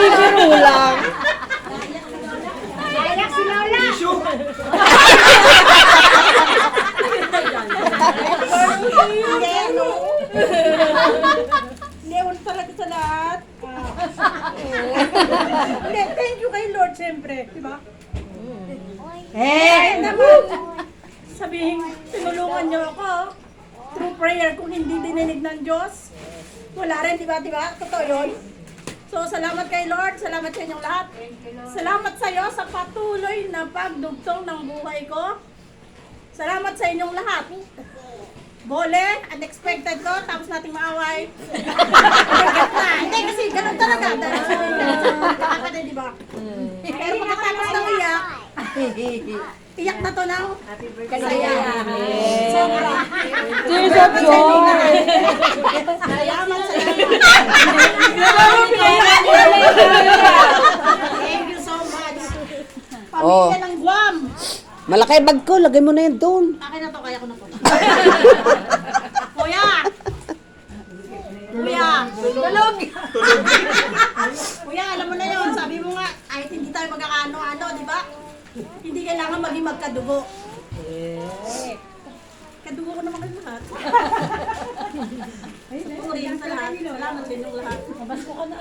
bibiro lang. Naiyak si Lola. Hindi, ano? Hindi, wala talaga sa lahat. Hindi, thank you kay Lord, siyempre. Diba? Naman, sabihin, tinulungan niyo ako. Through prayer, kung hindi dininig ng Diyos, wala rin, diba? Totoo yun. So, salamat kay Lord, salamat sa inyong lahat. Salamat sa iyo sa patuloy na pagdugtong ng buhay ko. Salamat sa inyong lahat. Bole, unexpected ko, tapos nating maaway. Hindi, kasi ganun talaga. Kakapatid, di ba? Pero makatapos ng iyak, iyak na to ng saya. Sobra. Tears of joy. Salamat. Thank you so much. Pamilya ng Guam. Malaki bag ko, lagay mo na yan doon. Akin na to, kaya ko na to. Kuya! Kuya! Tulog! Kuya, alam mo na yun. Sabi mo nga, kahit hindi tayo magkakaano-ano, di ba? Hindi kailangan maging magkadugo. Kadugo ko naman kayo lahat. Puri sa lahat. Salamat sa inyong lahat. Mabas ko ka na.